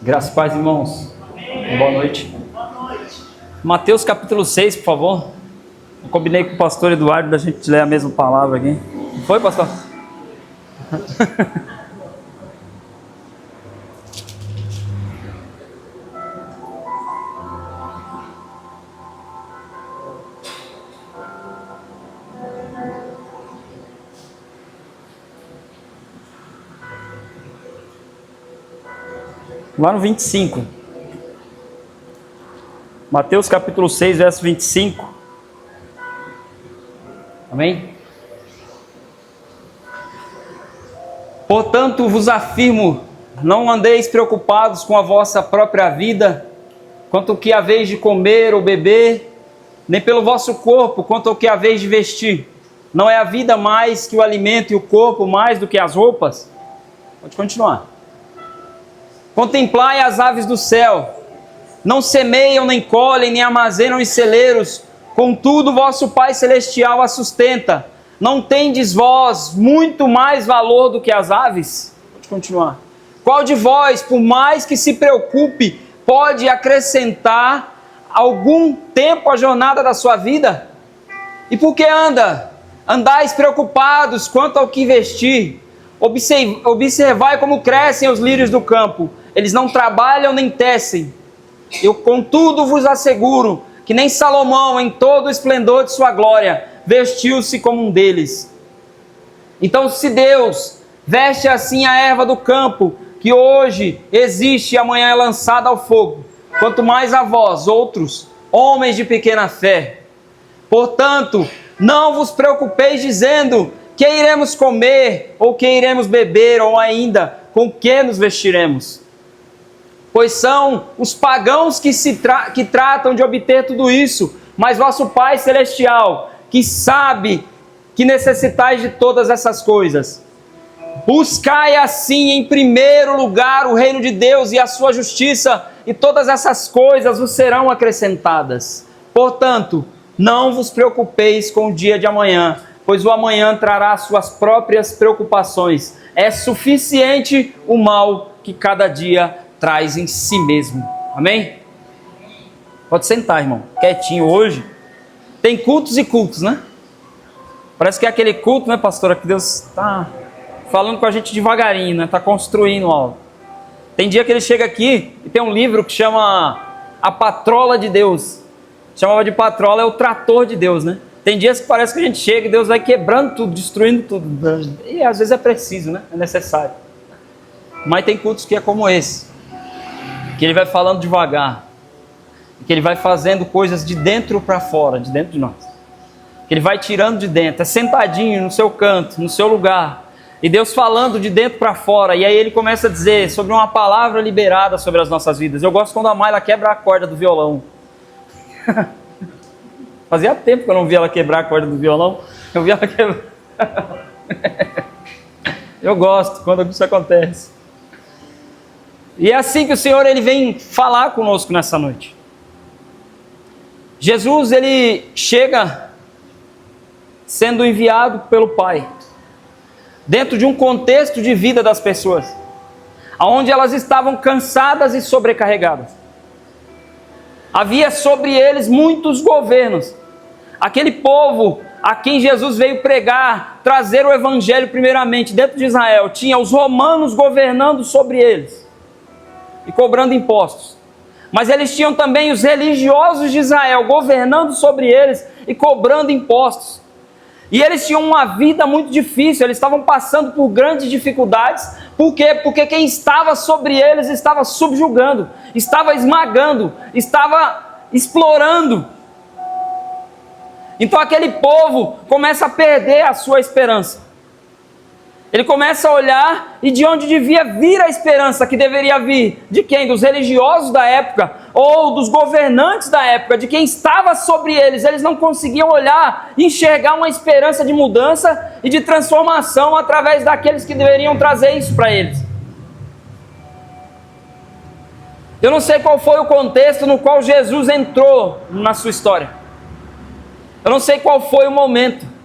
Graças e paz, irmãos. Amém. Boa noite. Boa noite. Mateus capítulo 6, por favor. Eu combinei com o pastor Eduardo da gente ler a mesma palavra aqui. Foi, pastor? Lá no 25. Mateus capítulo 6, verso 25. Amém? Portanto, vos afirmo, não andeis preocupados com a vossa própria vida, quanto ao que haveis de comer ou beber, nem pelo vosso corpo, quanto ao que haveis de vestir. Não é a vida mais que o alimento e o corpo mais do que as roupas? Pode continuar. Contemplai as aves do céu, não semeiam, nem colhem, nem armazenam em celeiros, contudo vosso Pai Celestial a sustenta. Não tendes vós muito mais valor do que as aves? Pode continuar. Qual de vós, por mais que se preocupe, pode acrescentar algum tempo à jornada da sua vida? E por que andais preocupados quanto ao que vestir? Observai como crescem os lírios do campo. Eles não trabalham nem tecem. Eu, contudo, vos asseguro que nem Salomão, em todo o esplendor de sua glória, vestiu-se como um deles. Então, se Deus veste assim a erva do campo, que hoje existe e amanhã é lançada ao fogo, quanto mais a vós, outros, homens de pequena fé. Portanto, não vos preocupeis dizendo: que iremos comer, ou que iremos beber, ou ainda, com que nos vestiremos? Pois são os pagãos que tratam de obter tudo isso, mas vosso Pai Celestial, que sabe que necessitais de todas essas coisas. Buscai assim em primeiro lugar o reino de Deus e a sua justiça, e todas essas coisas vos serão acrescentadas. Portanto, não vos preocupeis com o dia de amanhã, pois o amanhã trará suas próprias preocupações. É suficiente o mal que cada dia traz em si mesmo. Amém? Pode sentar, irmão. Quietinho hoje. Tem cultos e cultos, né? Parece que é aquele culto, né, pastora, que Deus está falando com a gente devagarinho, né? Está construindo algo. Tem dia que ele chega aqui e tem um livro que chama A Patrola de Deus. Chamava de patrola, é o trator de Deus, né? Tem dias que parece que a gente chega e Deus vai quebrando tudo, destruindo tudo. E às vezes é preciso, né? É necessário. Mas tem cultos que é como esse, que ele vai falando devagar, que ele vai fazendo coisas de dentro para fora, de dentro de nós, que ele vai tirando de dentro, é sentadinho no seu canto, no seu lugar, e Deus falando de dentro para fora, e aí ele começa a dizer sobre uma palavra liberada sobre as nossas vidas. Eu gosto quando a Mayla quebra a corda do violão. Fazia tempo que eu não via ela quebrar a corda do violão. Eu vi ela quebrar. Eu gosto quando isso acontece. E é assim que o Senhor ele vem falar conosco nessa noite. Jesus ele chega sendo enviado pelo Pai dentro de um contexto de vida das pessoas, onde elas estavam cansadas e sobrecarregadas. Havia sobre eles muitos governos. Aquele povo a quem Jesus veio pregar, trazer o evangelho primeiramente dentro de Israel, tinha os romanos governando sobre eles e cobrando impostos. Mas eles tinham também os religiosos de Israel governando sobre eles e cobrando impostos. E eles tinham uma vida muito difícil, eles estavam passando por grandes dificuldades. Por quê? Porque quem estava sobre eles estava subjugando, estava esmagando, estava explorando. Então aquele povo começa a perder a sua esperança. Ele começa a olhar e de onde devia vir a esperança, que deveria vir de quem? Dos religiosos da época ou dos governantes da época, de quem estava sobre eles. Eles não conseguiam olhar e enxergar uma esperança de mudança e de transformação através daqueles que deveriam trazer isso para eles. Eu não sei qual foi o contexto no qual Jesus entrou na sua história. Eu não sei qual foi o momento.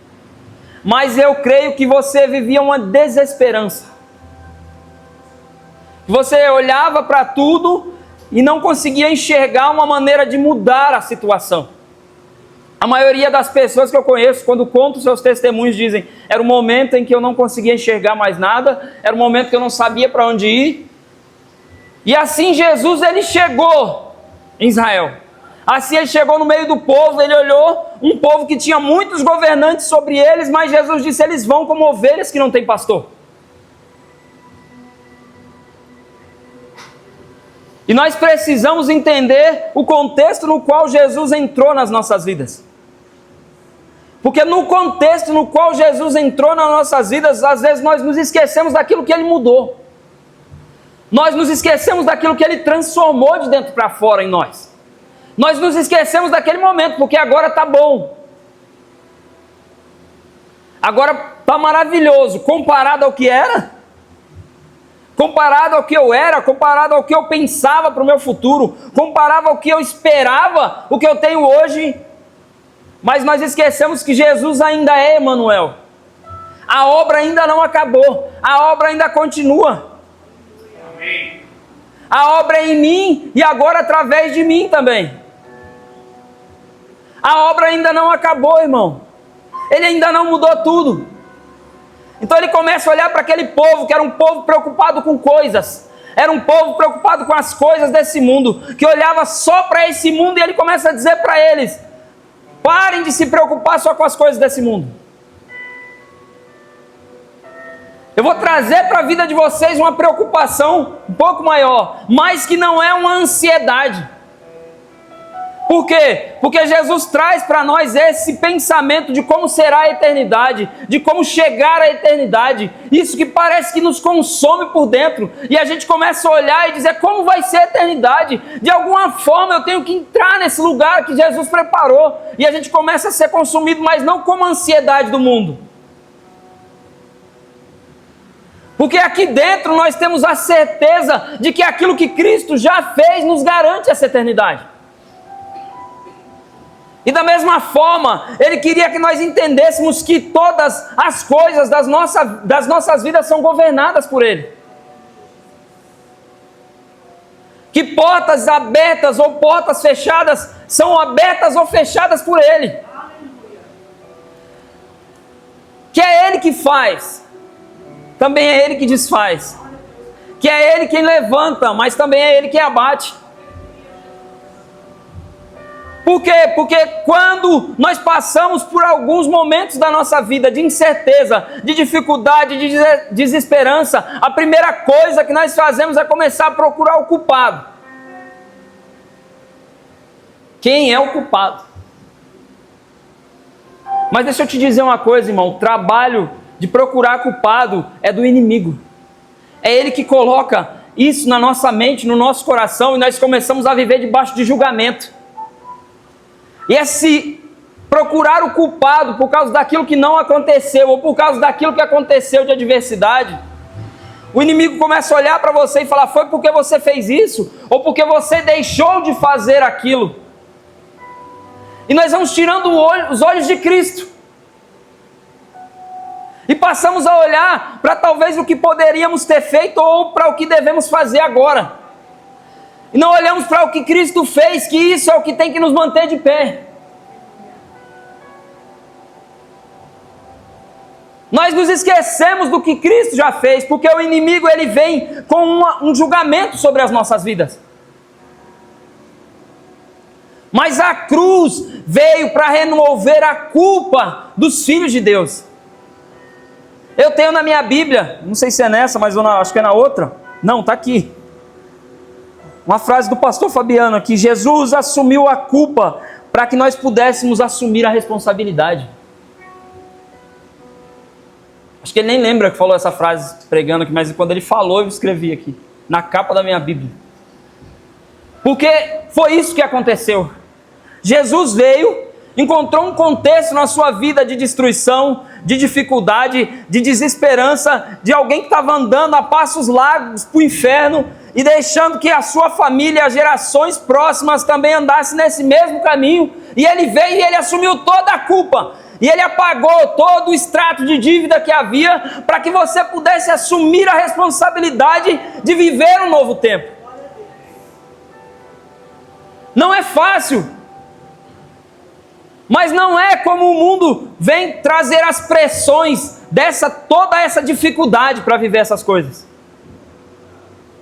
Mas eu creio que você vivia uma desesperança. Você olhava para tudo e não conseguia enxergar uma maneira de mudar a situação. A maioria das pessoas que eu conheço, quando contam seus testemunhos, dizem: era o momento em que eu não conseguia enxergar mais nada, era o momento que eu não sabia para onde ir. E assim Jesus, ele chegou em Israel. Assim ele chegou no meio do povo, ele olhou um povo que tinha muitos governantes sobre eles, mas Jesus disse: eles vão como ovelhas que não têm pastor. E nós precisamos entender o contexto no qual Jesus entrou nas nossas vidas. Porque no contexto no qual Jesus entrou nas nossas vidas, às vezes nós nos esquecemos daquilo que Ele mudou. Nós nos esquecemos daquilo que Ele transformou de dentro para fora em nós. Nós nos esquecemos daquele momento, porque agora está bom. Agora está maravilhoso, comparado ao que era. Comparado ao que eu era, comparado ao que eu pensava para o meu futuro, comparado ao que eu esperava, o que eu tenho hoje. Mas nós esquecemos que Jesus ainda é Emanuel. A obra ainda não acabou, a obra ainda continua. Amém. A obra é em mim e agora através de mim também. A obra ainda não acabou, irmão. Ele ainda não mudou tudo. Então ele começa a olhar para aquele povo, que era um povo preocupado com coisas. Era um povo preocupado com as coisas desse mundo, que olhava só para esse mundo, e ele começa a dizer para eles: parem de se preocupar só com as coisas desse mundo. Eu vou trazer para a vida de vocês uma preocupação um pouco maior, mas que não é uma ansiedade. Por quê? Porque Jesus traz para nós esse pensamento de como será a eternidade, de como chegar à eternidade. Isso que parece que nos consome por dentro. E a gente começa a olhar e dizer: como vai ser a eternidade? De alguma forma eu tenho que entrar nesse lugar que Jesus preparou. E a gente começa a ser consumido, mas não como a ansiedade do mundo. Porque aqui dentro nós temos a certeza de que aquilo que Cristo já fez nos garante essa eternidade. E da mesma forma, Ele queria que nós entendêssemos que todas as coisas das nossas vidas são governadas por Ele. Que portas abertas ou portas fechadas são abertas ou fechadas por Ele. Que é Ele que faz, também é Ele que desfaz. Que é Ele quem levanta, mas também é Ele quem abate. Por quê? Porque quando nós passamos por alguns momentos da nossa vida de incerteza, de dificuldade, de desesperança, a primeira coisa que nós fazemos é começar a procurar o culpado. Quem é o culpado? Mas deixa eu te dizer uma coisa, irmão: o trabalho de procurar culpado é do inimigo. É ele que coloca isso na nossa mente, no nosso coração, e nós começamos a viver debaixo de julgamento. E esse procurar o culpado por causa daquilo que não aconteceu, ou por causa daquilo que aconteceu de adversidade, o inimigo começa a olhar para você e falar: foi porque você fez isso, ou porque você deixou de fazer aquilo. E nós vamos tirando os olhos de Cristo, e passamos a olhar para talvez o que poderíamos ter feito, ou para o que devemos fazer agora. E não olhamos para o que Cristo fez, que isso é o que tem que nos manter de pé. Nós nos esquecemos do que Cristo já fez, porque o inimigo ele vem com um julgamento sobre as nossas vidas. Mas a cruz veio para remover a culpa dos filhos de Deus. Eu tenho na minha Bíblia, não sei se é nessa, mas acho que é na outra. Não, está aqui. Uma frase do pastor Fabiano aqui: Jesus assumiu a culpa para que nós pudéssemos assumir a responsabilidade. Acho que ele nem lembra que falou essa frase pregando aqui, mas quando ele falou eu escrevi aqui, na capa da minha Bíblia. Porque foi isso que aconteceu. Jesus veio, encontrou um contexto na sua vida de destruição, de dificuldade, de desesperança, de alguém que estava andando a passos largos para o inferno, e deixando que a sua família, as gerações próximas também andassem nesse mesmo caminho. E ele veio e ele assumiu toda a culpa. e Ele apagou todo o extrato de dívida que havia para que você pudesse assumir a responsabilidade de viver um novo tempo. Não é fácil, mas não é como o mundo vem trazer as pressões toda essa dificuldade para viver essas coisas.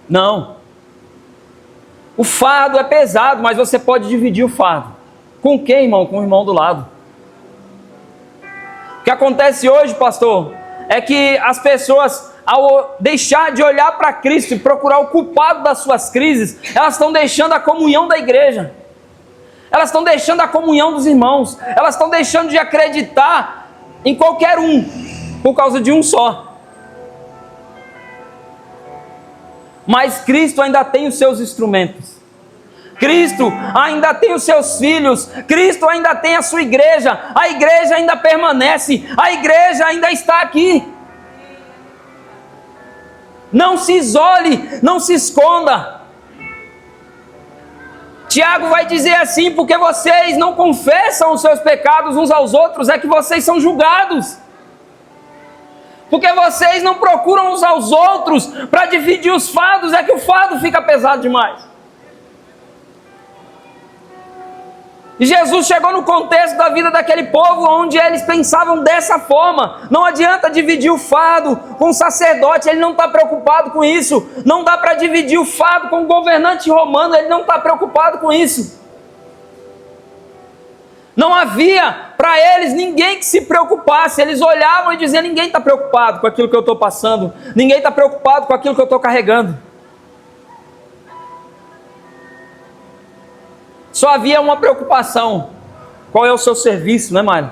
Não. O fardo é pesado, mas você pode dividir o fardo. Com quem, irmão? Com o irmão do lado. O que acontece hoje, pastor, é que as pessoas, ao deixar de olhar para Cristo e procurar o culpado das suas crises, elas estão deixando a comunhão da igreja. Elas estão deixando a comunhão dos irmãos. Elas estão deixando de acreditar em qualquer um, por causa de um só. Mas Cristo ainda tem os seus instrumentos. Cristo ainda tem os seus filhos. Cristo ainda tem a sua igreja. A igreja ainda permanece. A igreja ainda está aqui. Não se isole, não se esconda. Tiago vai dizer assim: porque vocês não confessam os seus pecados uns aos outros, é que vocês são julgados. Porque vocês não procuram uns aos outros para dividir os fardos, é que o fardo fica pesado demais. E Jesus chegou no contexto da vida daquele povo onde eles pensavam dessa forma. Não adianta dividir o fardo com o sacerdote, ele não está preocupado com isso. Não dá para dividir o fardo com o governante romano, ele não está preocupado com isso. Não havia para eles ninguém que se preocupasse. Eles olhavam e diziam: ninguém está preocupado com aquilo que eu estou passando. Ninguém está preocupado com aquilo que eu estou carregando. Só havia uma preocupação: qual é o seu serviço, né, Mário?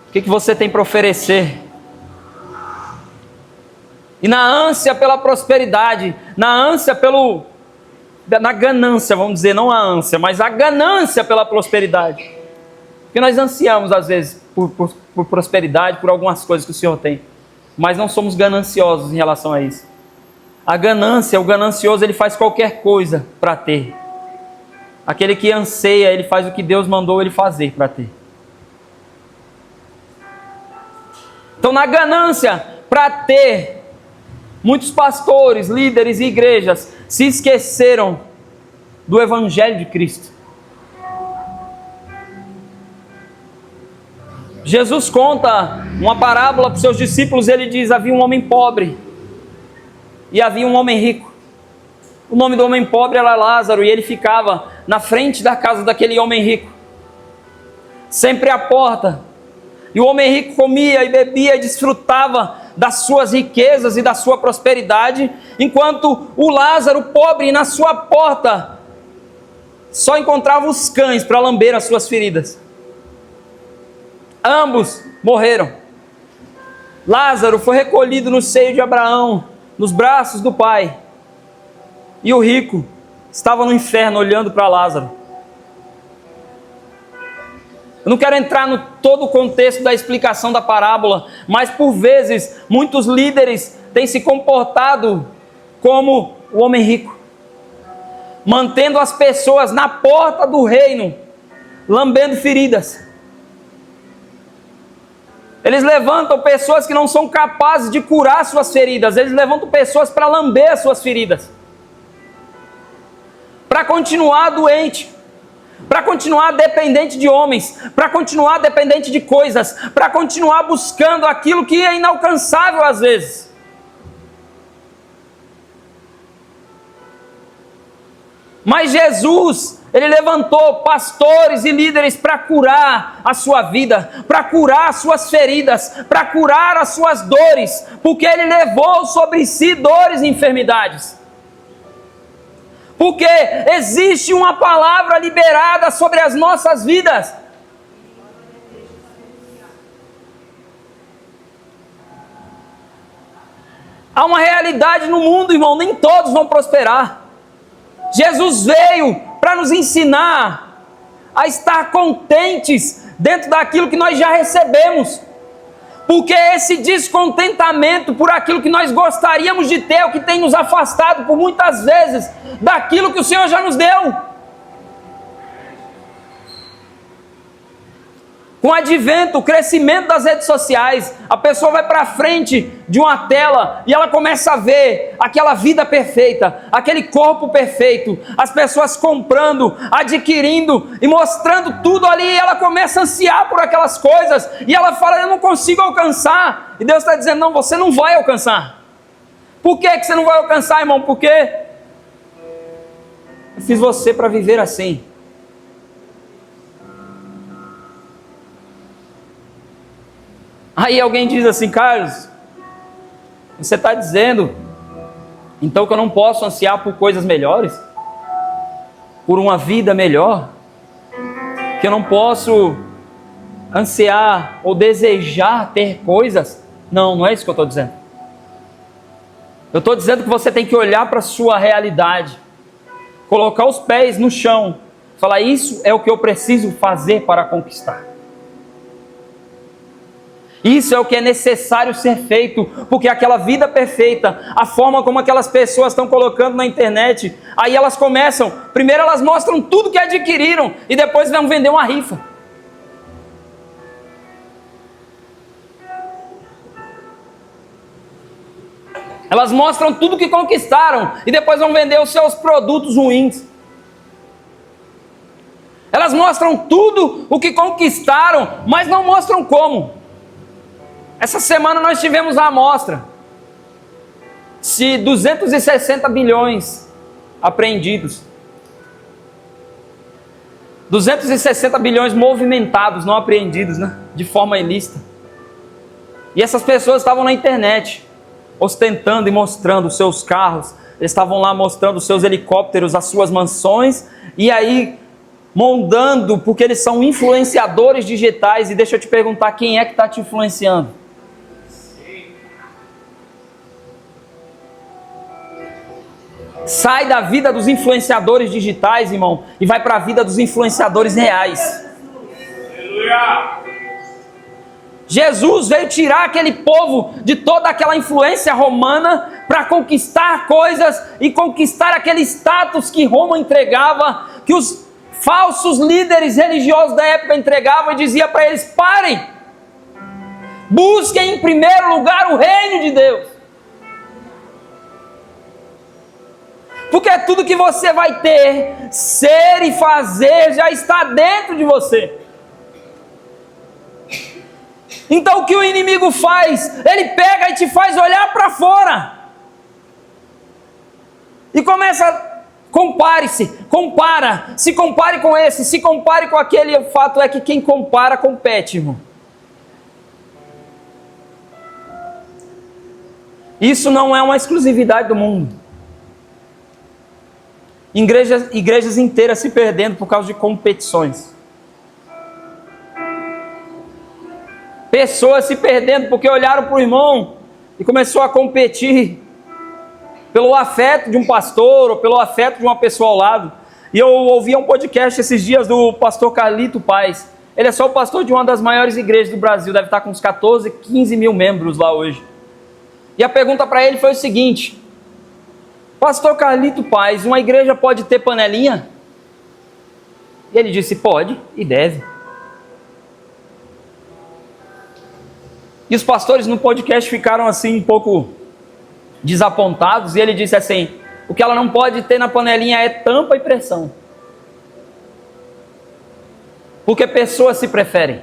O que você tem para oferecer? E na ânsia pela prosperidade, na ganância, vamos dizer, não a ânsia, mas a ganância pela prosperidade. Porque nós ansiamos às vezes por prosperidade, por algumas coisas que o Senhor tem, mas não somos gananciosos em relação a isso. A ganância, o ganancioso, ele faz qualquer coisa para ter. Aquele que anseia, ele faz o que Deus mandou ele fazer para ter. Então, na ganância para ter, muitos pastores, líderes e igrejas se esqueceram do Evangelho de Cristo. Jesus conta uma parábola para os seus discípulos. Ele diz: havia um homem pobre e havia um homem rico. O nome do homem pobre era Lázaro, e ele ficava na frente da casa daquele homem rico, sempre à porta. E o homem rico comia e bebia e desfrutava das suas riquezas e da sua prosperidade, enquanto o Lázaro, pobre, na sua porta só encontrava os cães para lamber as suas feridas. Ambos morreram. Lázaro foi recolhido no seio de Abraão, nos braços do Pai, e o rico estava no inferno olhando para Lázaro. Eu não quero entrar no todo o contexto da explicação da parábola, mas por vezes muitos líderes têm se comportado como o homem rico, mantendo as pessoas na porta do reino, lambendo feridas. Eles levantam pessoas que não são capazes de curar suas feridas, eles levantam pessoas para lamber as suas feridas, para continuar doente, para continuar dependente de homens, para continuar dependente de coisas, para continuar buscando aquilo que é inalcançável às vezes. Mas Jesus, Ele levantou pastores e líderes para curar a sua vida, para curar as suas feridas, para curar as suas dores, porque Ele levou sobre si dores e enfermidades. Porque existe uma palavra liberada sobre as nossas vidas. Há uma realidade no mundo, irmão, nem todos vão prosperar. Jesus veio para nos ensinar a estar contentes dentro daquilo que nós já recebemos. Porque esse descontentamento por aquilo que nós gostaríamos de ter, é o que tem nos afastado por muitas vezes daquilo que o Senhor já nos deu. Com o advento, o crescimento das redes sociais, a pessoa vai para frente de uma tela e ela começa a ver aquela vida perfeita, aquele corpo perfeito, as pessoas comprando, adquirindo e mostrando tudo ali, e ela começa a ansiar por aquelas coisas, e ela fala, eu não consigo alcançar, e Deus está dizendo, não, você não vai alcançar. Por que você não vai alcançar, irmão? Porque eu fiz você para viver assim. Aí alguém diz assim, Carlos, você está dizendo, então que eu não posso ansiar por coisas melhores? Por uma vida melhor? Que eu não posso ansiar ou desejar ter coisas? Não, não é isso que eu estou dizendo. Eu estou dizendo que você tem que olhar para a sua realidade, colocar os pés no chão, falar, isso é o que eu preciso fazer para conquistar. Isso é o que é necessário ser feito, porque aquela vida perfeita, a forma como aquelas pessoas estão colocando na internet, aí elas começam, primeiro elas mostram tudo que adquiriram, e depois vão vender uma rifa. Elas mostram tudo que conquistaram, e depois vão vender os seus produtos ruins. Elas mostram tudo o que conquistaram, mas não mostram como. Essa semana nós tivemos a amostra de 260 bilhões apreendidos. 260 bilhões movimentados, não apreendidos, né? De forma ilícita. E essas pessoas estavam na internet, ostentando e mostrando os seus carros. Eles estavam lá mostrando os seus helicópteros, as suas mansões. E aí, moldando, porque eles são influenciadores digitais. E deixa eu te perguntar, quem é que está te influenciando? Sai da vida dos influenciadores digitais, irmão, e vai para a vida dos influenciadores reais. Aleluia! Jesus veio tirar aquele povo de toda aquela influência romana para conquistar coisas e conquistar aquele status que Roma entregava, que os falsos líderes religiosos da época entregavam, e dizia para eles, parem, busquem em primeiro lugar o reino de Deus. Porque tudo que você vai ter, ser e fazer já está dentro de você. Então o que o inimigo faz? Ele pega e te faz olhar para fora. E começa, se compare com esse, se compare com aquele. O fato é que quem compara, compete, irmão. Isso não é uma exclusividade do mundo. Igrejas inteiras se perdendo por causa de competições. Pessoas se perdendo porque olharam para o irmão e começou a competir pelo afeto de um pastor ou pelo afeto de uma pessoa ao lado. E eu ouvi um podcast esses dias do pastor Carlito Paz. Ele é só o pastor de uma das maiores igrejas do Brasil, deve estar com uns 14, 15 mil membros lá hoje. E a pergunta para ele foi o seguinte: Pastor Carlito Paz, uma igreja pode ter panelinha? E ele disse, pode e deve. E os pastores no podcast ficaram assim um pouco desapontados, e ele disse assim, o que ela não pode ter na panelinha é tampa e pressão. Porque pessoas se preferem.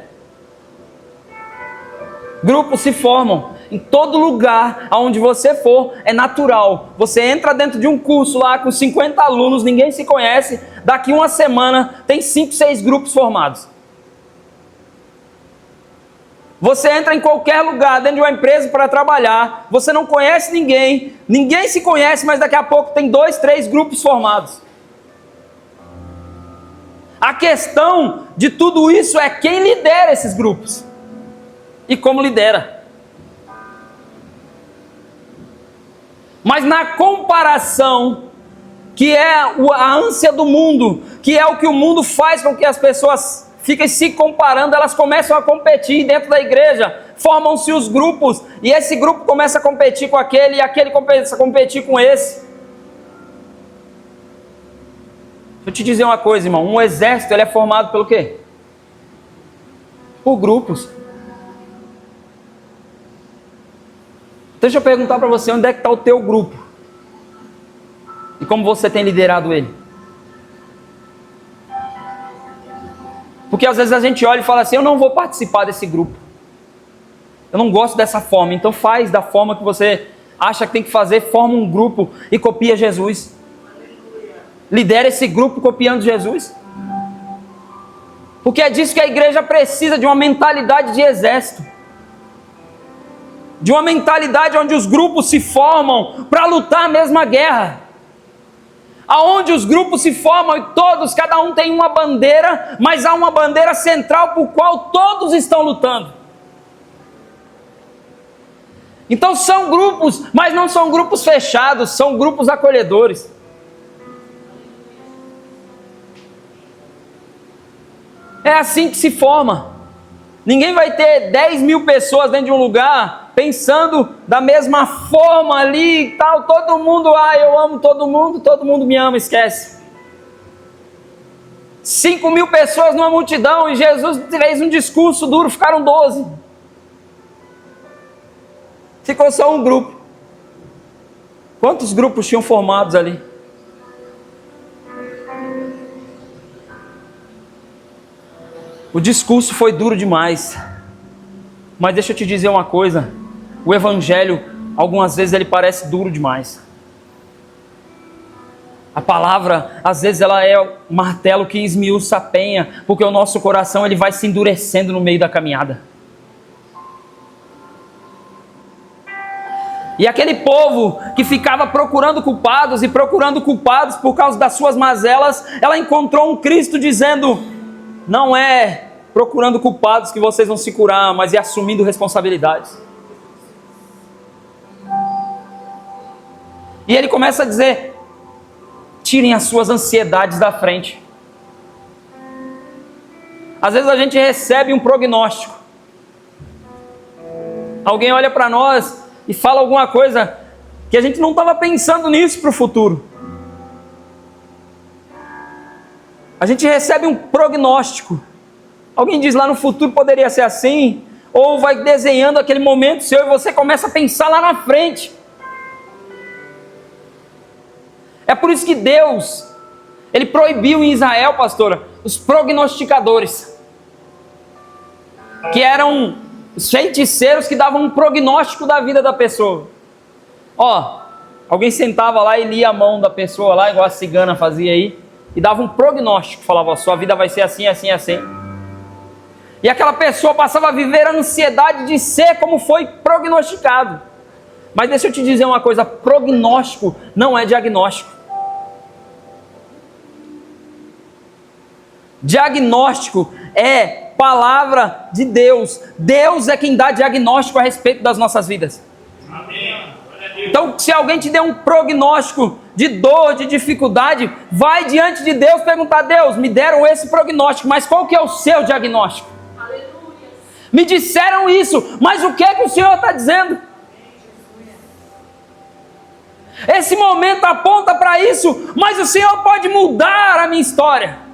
Grupos se formam. Em todo lugar aonde você for, é natural. Você entra dentro de um curso lá com 50 alunos, ninguém se conhece. Daqui uma semana tem 5, 6 grupos formados. Você entra em qualquer lugar, dentro de uma empresa para trabalhar. Você não conhece ninguém. Ninguém se conhece, mas daqui a pouco tem 2, 3 grupos formados. A questão de tudo isso é quem lidera esses grupos. E como lidera. Mas na comparação, que é a ânsia do mundo, que é o que o mundo faz com que as pessoas fiquem se comparando, elas começam a competir dentro da igreja, formam-se os grupos, e esse grupo começa a competir com aquele, e aquele começa a competir com esse. Deixa eu te dizer uma coisa, irmão, um exército ele é formado pelo quê? por grupos. Deixa eu perguntar para você, onde é que está o teu grupo? E como você tem liderado ele? Porque às vezes a gente olha e fala assim, eu não vou participar desse grupo. Eu não gosto dessa forma, então faz da forma que você acha que tem que fazer, forma um grupo e copia Jesus. Lidera esse grupo copiando Jesus. Porque é disso que a igreja precisa, de uma mentalidade de exército. De uma mentalidade onde os grupos se formam para lutar a mesma guerra. Aonde os grupos se formam e todos, cada um tem uma bandeira, mas há uma bandeira central por qual todos estão lutando. Então são grupos, mas não são grupos fechados, são grupos acolhedores. É assim que se forma. Ninguém vai ter 10 mil pessoas dentro de um lugar pensando da mesma forma ali e tal. Todo mundo, eu amo todo mundo me ama, esquece. 5 mil pessoas numa multidão e Jesus fez um discurso duro, ficaram 12. Ficou só um grupo. Quantos grupos tinham formados ali? O discurso foi duro demais. Mas deixa eu te dizer uma coisa. O evangelho, algumas vezes ele parece duro demais. A palavra, às vezes ela é o martelo que esmiuça a penha, porque o nosso coração ele vai se endurecendo no meio da caminhada. E aquele povo que ficava procurando culpados por causa das suas mazelas, ela encontrou um Cristo dizendo: não é procurando culpados que vocês vão se curar, mas é assumindo responsabilidades. E ele começa a dizer: tirem as suas ansiedades da frente. Às vezes a gente recebe um prognóstico. Alguém olha para nós e fala alguma coisa que a gente não estava pensando nisso para o futuro. A gente recebe um prognóstico. Alguém diz lá no futuro poderia ser assim, ou vai desenhando aquele momento seu e você começa a pensar lá na frente. É por isso que Deus, Ele proibiu em Israel, pastora, os prognosticadores, que eram os feiticeiros que davam um prognóstico da vida da pessoa. Alguém sentava lá e lia a mão da pessoa lá, igual a cigana fazia aí, e dava um prognóstico, falava: sua vida vai ser assim, assim, assim. E aquela pessoa passava a viver a ansiedade de ser como foi prognosticado. Mas deixa eu te dizer uma coisa: prognóstico não é diagnóstico. Diagnóstico é palavra de Deus. Deus é quem dá diagnóstico a respeito das nossas vidas. Amém. Então, se alguém te der um prognóstico de dor, de dificuldade, vai diante de Deus perguntar: Deus, me deram esse prognóstico, mas qual que é o seu diagnóstico? Aleluia. Me disseram isso, mas o que é que o Senhor está dizendo? Esse momento aponta para isso, mas o Senhor pode mudar a minha história.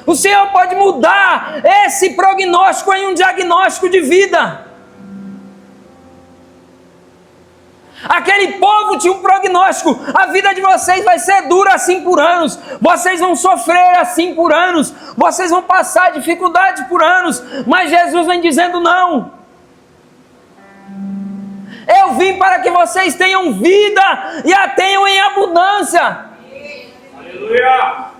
O Senhor pode mudar esse prognóstico em um diagnóstico de vida. Aquele povo tinha um prognóstico: a vida de vocês vai ser dura assim por anos, vocês vão sofrer assim por anos, vocês vão passar dificuldade por anos. Mas Jesus vem dizendo: não, eu vim para que vocês tenham vida e a tenham em abundância. Aleluia!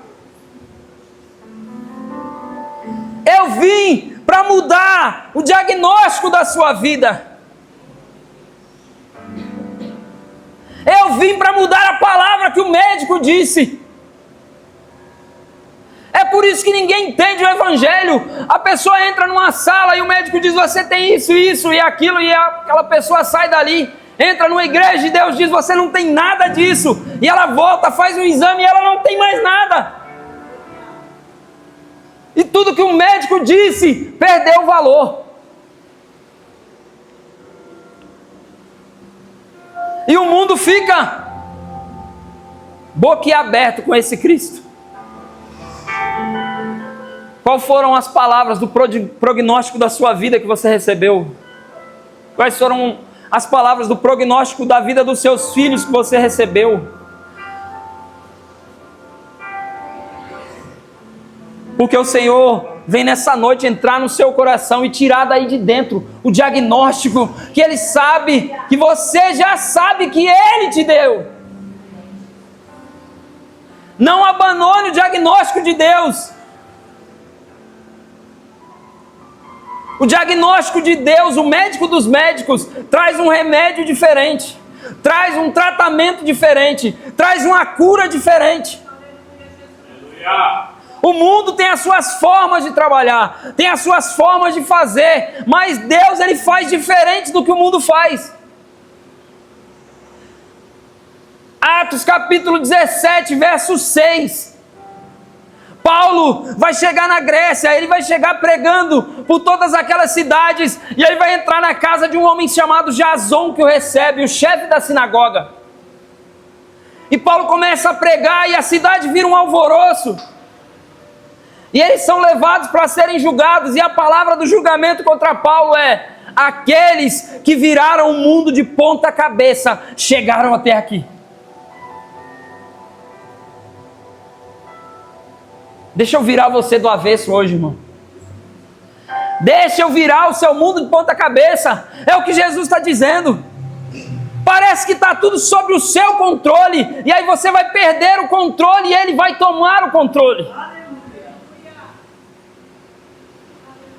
Eu vim para mudar o diagnóstico da sua vida. Eu vim para mudar a palavra que o médico disse. É por isso que ninguém entende o evangelho. A pessoa entra numa sala e o médico diz: você tem isso, isso e aquilo, e aquela pessoa sai dali, entra numa igreja e Deus diz: você não tem nada disso, e ela volta, faz um exame e ela não tem mais nada. E tudo que o médico disse perdeu o valor. E o mundo fica boquiaberto com esse Cristo. Quais foram as palavras do prognóstico da sua vida que você recebeu? Quais foram as palavras do prognóstico da vida dos seus filhos que você recebeu? Porque o Senhor vem nessa noite entrar no seu coração e tirar daí de dentro o diagnóstico que Ele sabe, que você já sabe que Ele te deu. Não abandone o diagnóstico de Deus. O diagnóstico de Deus, o médico dos médicos, traz um remédio diferente, traz um tratamento diferente, traz uma cura diferente. O mundo tem as suas formas de trabalhar, tem as suas formas de fazer, mas Deus, Ele faz diferente do que o mundo faz. Atos capítulo 17, verso 6. Paulo vai chegar na Grécia, ele vai chegar pregando por todas aquelas cidades, e ele vai entrar na casa de um homem chamado Jason, que o recebe, o chefe da sinagoga. E Paulo começa a pregar, e a cidade vira um alvoroço. E eles são levados para serem julgados, e a palavra do julgamento contra Paulo é: aqueles que viraram o mundo de ponta cabeça chegaram até aqui. Deixa eu virar você do avesso hoje, irmão. Deixa eu virar o seu mundo de ponta cabeça. É o que Jesus está dizendo. Parece que está tudo sob o seu controle, e aí você vai perder o controle e Ele vai tomar o controle.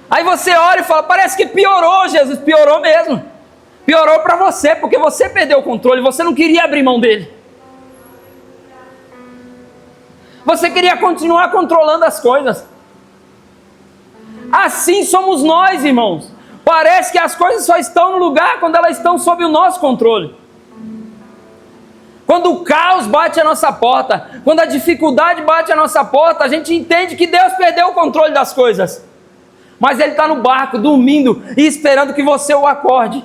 Aí você olha e fala: parece que piorou, Jesus. Piorou mesmo. Piorou para você, porque você perdeu o controle, você não queria abrir mão dele. Você queria continuar controlando as coisas. Assim somos nós, irmãos. Parece que as coisas só estão no lugar quando elas estão sob o nosso controle. Quando o caos bate a nossa porta, quando a dificuldade bate a nossa porta, a gente entende que Deus perdeu o controle das coisas. Mas Ele está no barco, dormindo e esperando que você o acorde.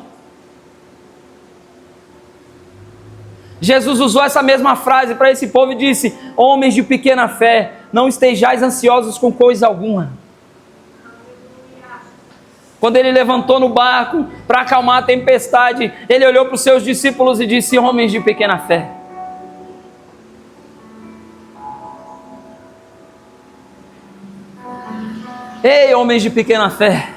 Jesus usou essa mesma frase para esse povo e disse: homens de pequena fé, não estejais ansiosos com coisa alguma. Quando Ele levantou no barco para acalmar a tempestade, Ele olhou para os seus discípulos e disse: homens de pequena fé. Ei, homens de pequena fé.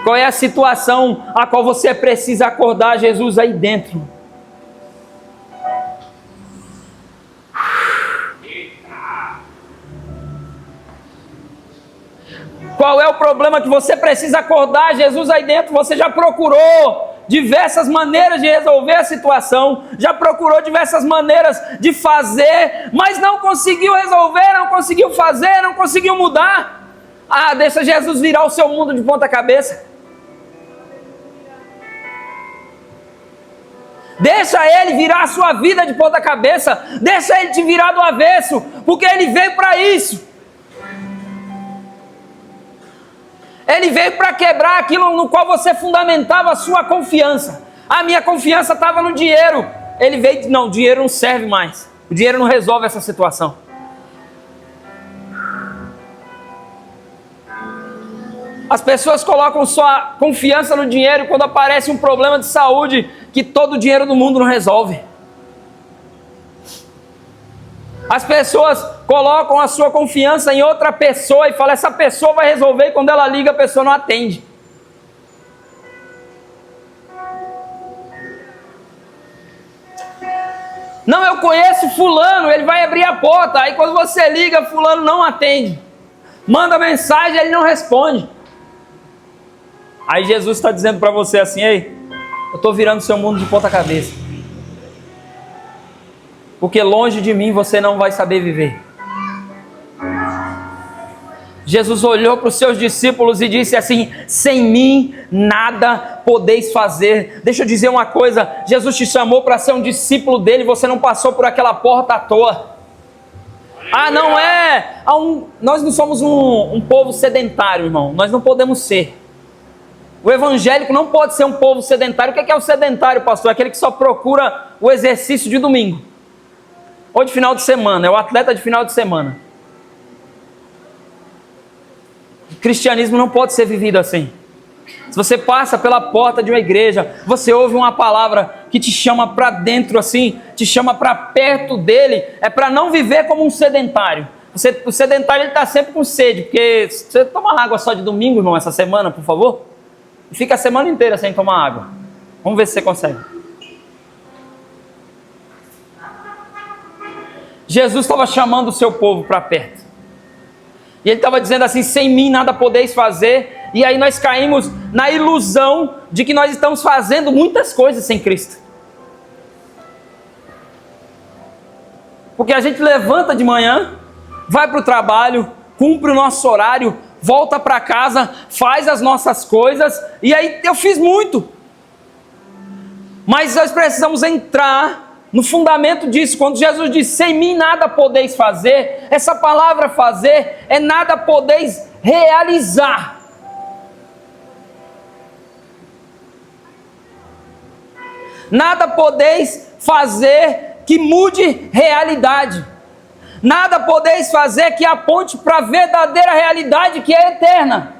Qual é a situação a qual você precisa acordar Jesus aí dentro? Qual é o problema que você precisa acordar Jesus aí dentro? Você já procurou diversas maneiras de resolver a situação, já procurou diversas maneiras de fazer, mas não conseguiu resolver, não conseguiu fazer, não conseguiu mudar. Ah, deixa Jesus virar o seu mundo de ponta cabeça. Deixa Ele virar a sua vida de ponta cabeça. Deixa Ele te virar do avesso, porque Ele veio para isso. Ele veio para quebrar aquilo no qual você fundamentava a sua confiança. A minha confiança estava no dinheiro. Ele veio, não, o dinheiro não serve mais. O dinheiro não resolve essa situação. As pessoas colocam sua confiança no dinheiro quando aparece um problema de saúde que todo o dinheiro do mundo não resolve. As pessoas colocam a sua confiança em outra pessoa e falam: essa pessoa vai resolver, e quando ela liga a pessoa não atende. Não, eu conheço fulano, ele vai abrir a porta. Aí quando você liga, fulano não atende. Manda mensagem, ele não responde. Aí Jesus está dizendo para você assim: ei, eu estou virando seu mundo de ponta cabeça. Porque longe de mim você não vai saber viver. Jesus olhou para os seus discípulos e disse assim: sem mim nada podeis fazer. Deixa eu dizer uma coisa: Jesus te chamou para ser um discípulo dele, você não passou por aquela porta à toa. Ah, não é? Nós não somos um povo sedentário, irmão. Nós não podemos ser. O evangélico não pode ser um povo sedentário. O que é o sedentário, pastor? É aquele que só procura o exercício de domingo ou de final de semana. É o atleta de final de semana. Cristianismo não pode ser vivido assim. Se você passa pela porta de uma igreja, você ouve uma palavra que te chama para dentro assim, te chama para perto dele, é para não viver como um sedentário. O sedentário ele está sempre com sede, porque você toma água só de domingo, irmão, essa semana, por favor, e fica a semana inteira sem tomar água. Vamos ver se você consegue. Jesus estava chamando o seu povo para perto. E ele estava dizendo assim: sem mim nada podeis fazer. E aí nós caímos na ilusão de que nós estamos fazendo muitas coisas sem Cristo. Porque a gente levanta de manhã, vai para o trabalho, cumpre o nosso horário, volta para casa, faz as nossas coisas, e aí eu fiz muito. Mas nós precisamos entrar no fundamento disso. Quando Jesus diz: sem mim nada podeis fazer, essa palavra fazer é nada podeis realizar. Nada podeis fazer que mude realidade. Nada podeis fazer que aponte para a verdadeira realidade que é eterna.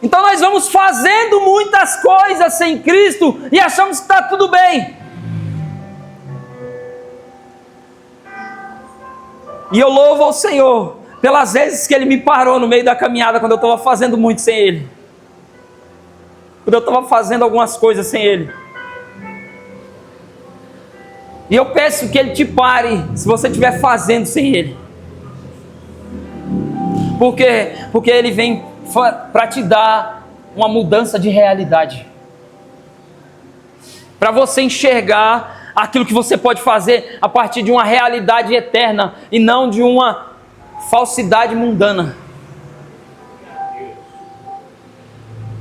Então nós vamos fazendo muitas coisas sem Cristo e achamos que está tudo bem. E eu louvo ao Senhor pelas vezes que Ele me parou no meio da caminhada quando eu estava fazendo muito sem Ele. Quando eu estava fazendo algumas coisas sem Ele. E eu peço que Ele te pare se você estiver fazendo sem Ele. Por quê? Porque Ele vem para te dar uma mudança de realidade. Para você enxergar aquilo que você pode fazer a partir de uma realidade eterna e não de uma falsidade mundana.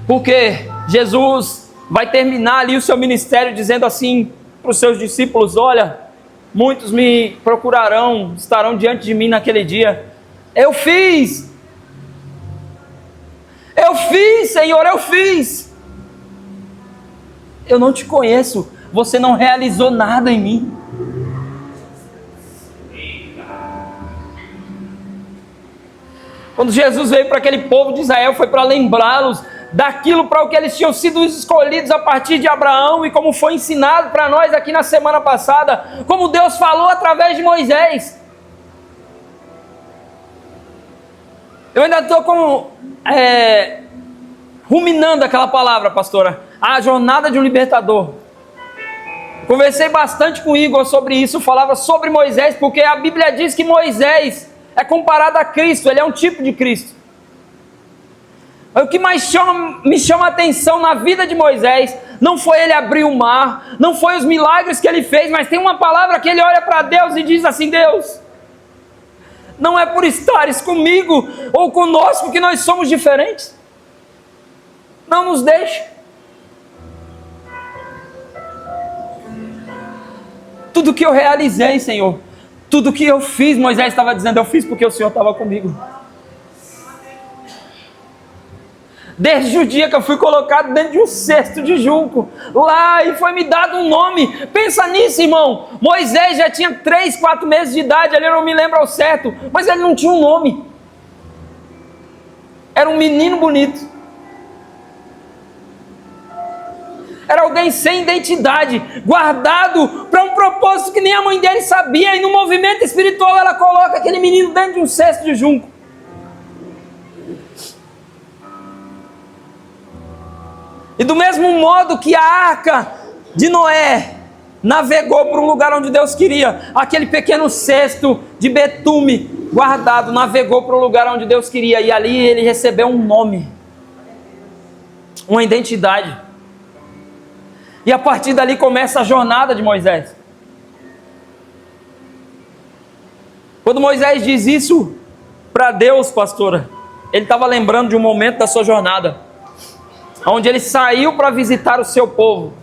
Porque Jesus vai terminar ali o seu ministério dizendo assim para os seus discípulos: olha, muitos me procurarão, estarão diante de mim naquele dia. Eu fiz, Senhor, eu fiz. Eu não te conheço, você não realizou nada em mim. Quando Jesus veio para aquele povo de Israel, foi para lembrá-los daquilo para o que eles tinham sido escolhidos a partir de Abraão, e como foi ensinado para nós aqui na semana passada, como Deus falou através de Moisés. Eu ainda estou ruminando aquela palavra, pastora, a jornada de um libertador. Conversei bastante com o Igor sobre isso, falava sobre Moisés, porque a Bíblia diz que Moisés é comparado a Cristo, ele é um tipo de Cristo. O que mais me chama a atenção na vida de Moisés não foi ele abrir o mar, não foi os milagres que ele fez, mas tem uma palavra que ele olha para Deus e diz assim: Deus, não é por estares comigo ou conosco que nós somos diferentes. Não nos deixe. Tudo que eu realizei, Senhor, tudo que eu fiz, Moisés estava dizendo, eu fiz porque o Senhor estava comigo. Desde o dia que eu fui colocado dentro de um cesto de junco, lá, e foi me dado um nome. Pensa nisso, irmão. Moisés já tinha 3, 4 meses de idade, ali eu não me lembro ao certo, mas ele não tinha um nome. Era um menino bonito. Era alguém sem identidade, guardado para um propósito que nem a mãe dele sabia, e no movimento espiritual ela coloca aquele menino dentro de um cesto de junco. E do mesmo modo que a arca de Noé navegou para um lugar onde Deus queria, aquele pequeno cesto de betume guardado navegou para o lugar onde Deus queria, e ali ele recebeu um nome, uma identidade. E a partir dali começa a jornada de Moisés. Quando Moisés diz isso para Deus, pastora, ele estava lembrando de um momento da sua jornada, onde ele saiu para visitar o seu povo.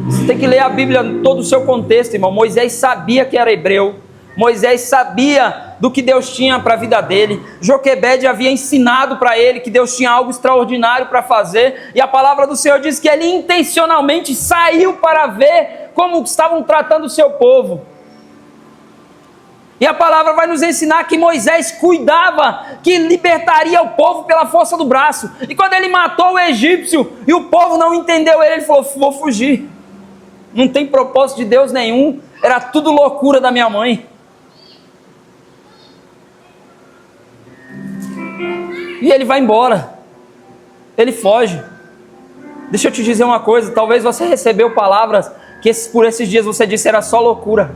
Você tem que ler a Bíblia em todo o seu contexto, irmão. Moisés sabia que era hebreu. Moisés sabia do que Deus tinha para a vida dele. Joquebede havia ensinado para ele que Deus tinha algo extraordinário para fazer. E a palavra do Senhor diz que ele intencionalmente saiu para ver como estavam tratando o seu povo. E a palavra vai nos ensinar que Moisés cuidava que libertaria o povo pela força do braço. E quando ele matou o egípcio e o povo não entendeu ele falou: vou fugir. Não tem propósito de Deus nenhum, era tudo loucura da minha mãe. E ele vai embora, ele foge. Deixa eu te dizer uma coisa, talvez você recebeu palavras que por esses dias você disse era só loucura.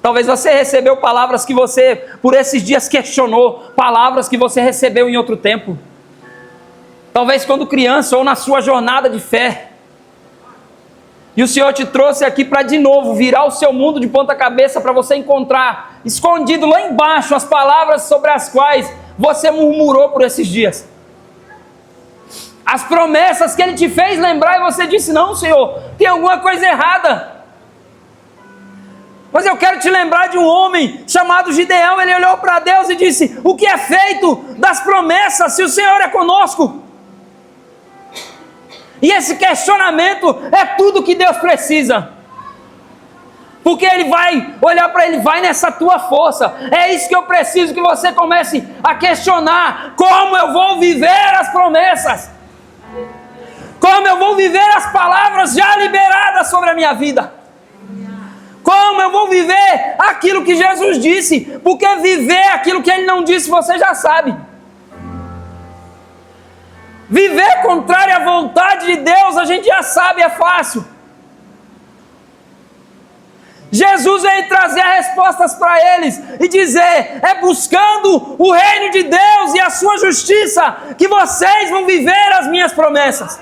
Talvez você recebeu palavras que você por esses dias questionou, palavras que você recebeu em outro tempo. Talvez quando criança ou na sua jornada de fé. E o Senhor te trouxe aqui para de novo virar o seu mundo de ponta cabeça, para você encontrar escondido lá embaixo as palavras sobre as quais você murmurou por esses dias. As promessas que Ele te fez lembrar e você disse: não, Senhor, tem alguma coisa errada. Mas eu quero te lembrar de um homem chamado Gideão. Ele olhou para Deus e disse: o que é feito das promessas se o Senhor é conosco? E esse questionamento é tudo que Deus precisa. Porque Ele vai olhar para Ele, vai nessa tua força. É isso que eu preciso, que você comece a questionar: como eu vou viver as promessas? Como eu vou viver as palavras já liberadas sobre a minha vida? Como eu vou viver aquilo que Jesus disse? Porque viver aquilo que Ele não disse, você já sabe. Viver contrário à vontade de Deus, a gente já sabe, é fácil. Jesus veio trazer respostas para eles e dizer: é buscando o reino de Deus e a sua justiça que vocês vão viver as minhas promessas.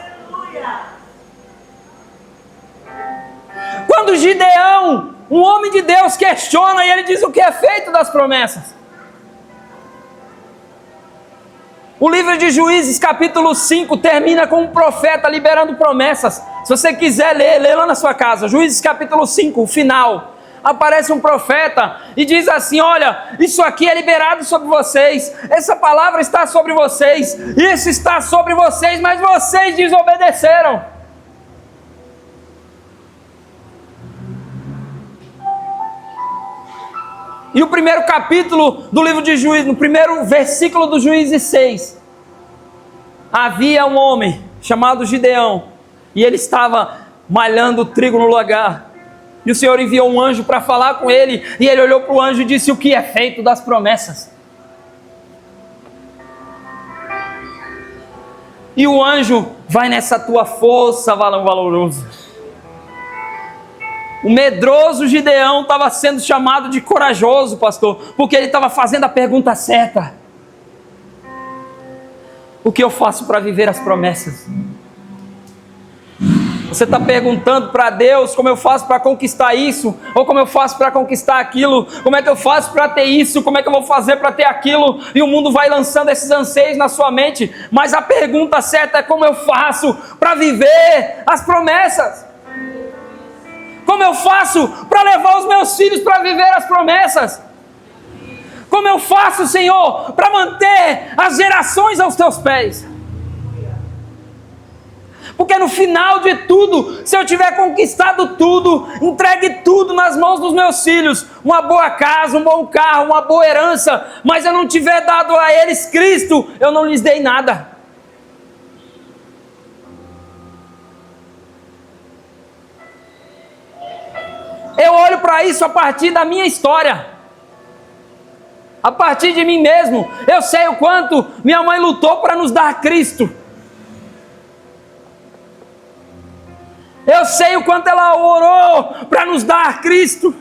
Quando Gideão, um homem de Deus, questiona e ele diz o que é feito das promessas. O livro de Juízes, capítulo 5, termina com um profeta liberando promessas. Se você quiser ler, lê lá na sua casa. Juízes, capítulo 5, o final. Aparece um profeta e diz assim: olha, isso aqui é liberado sobre vocês. Essa palavra está sobre vocês. Isso está sobre vocês, mas vocês desobedeceram. E o primeiro capítulo do livro de Juízes, no primeiro versículo do Juízes 6, havia um homem chamado Gideão, e ele estava malhando trigo no lagar, e o Senhor enviou um anjo para falar com ele, e ele olhou para o anjo e disse: o que é feito das promessas? E o anjo: vai nessa tua força, varão valoroso. O medroso Gideão estava sendo chamado de corajoso, pastor, porque ele estava fazendo a pergunta certa: o que eu faço para viver as promessas? Você está perguntando para Deus: como eu faço para conquistar isso? Ou como eu faço para conquistar aquilo? Como é que eu faço para ter isso? Como é que eu vou fazer para ter aquilo? E o mundo vai lançando esses anseios na sua mente, mas a pergunta certa é: como eu faço para viver as promessas? Como eu faço para levar os meus filhos para viver as promessas? Como eu faço, Senhor, para manter as gerações aos teus pés? Porque no final de tudo, se eu tiver conquistado tudo, entregue tudo nas mãos dos meus filhos, uma boa casa, um bom carro, uma boa herança, mas eu não tiver dado a eles Cristo, eu não lhes dei nada. Eu olho para isso a partir da minha história, a partir de mim mesmo. Eu sei o quanto minha mãe lutou para nos dar Cristo. Eu sei o quanto ela orou para nos dar Cristo.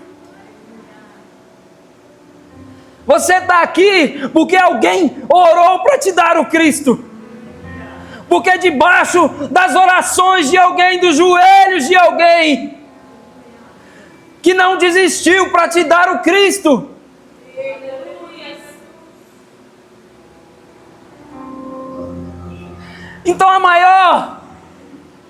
Você está aqui porque alguém orou para te dar o Cristo. Porque debaixo das orações de alguém, dos joelhos de alguém que não desistiu para te dar o Cristo. Então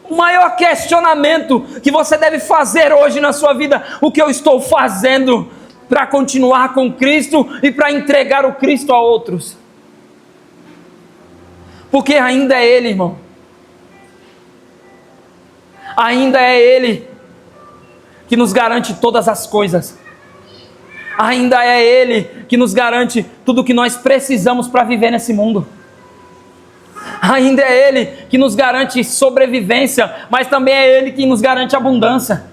o maior questionamento que você deve fazer hoje na sua vida: o que eu estou fazendo para continuar com Cristo e para entregar o Cristo a outros? Porque ainda é Ele, irmão. Ainda é Ele que nos garante todas as coisas. Ainda é Ele que nos garante tudo o que nós precisamos para viver nesse mundo. Ainda é Ele que nos garante sobrevivência, mas também é Ele que nos garante abundância.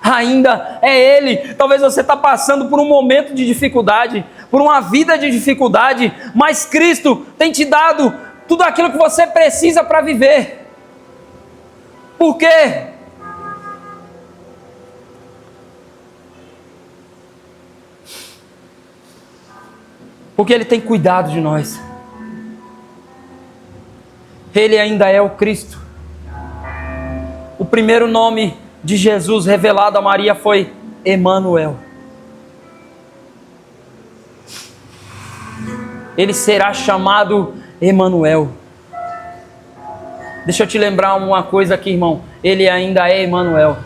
Ainda é Ele. Talvez você está passando por um momento de dificuldade, por uma vida de dificuldade, mas Cristo tem te dado tudo aquilo que você precisa para viver. Por quê? Porque Ele tem cuidado de nós. Ele ainda é o Cristo. O primeiro nome de Jesus revelado a Maria foi Emanuel. Ele será chamado Emanuel. Deixa eu te lembrar uma coisa aqui, irmão. Ele ainda é Emanuel.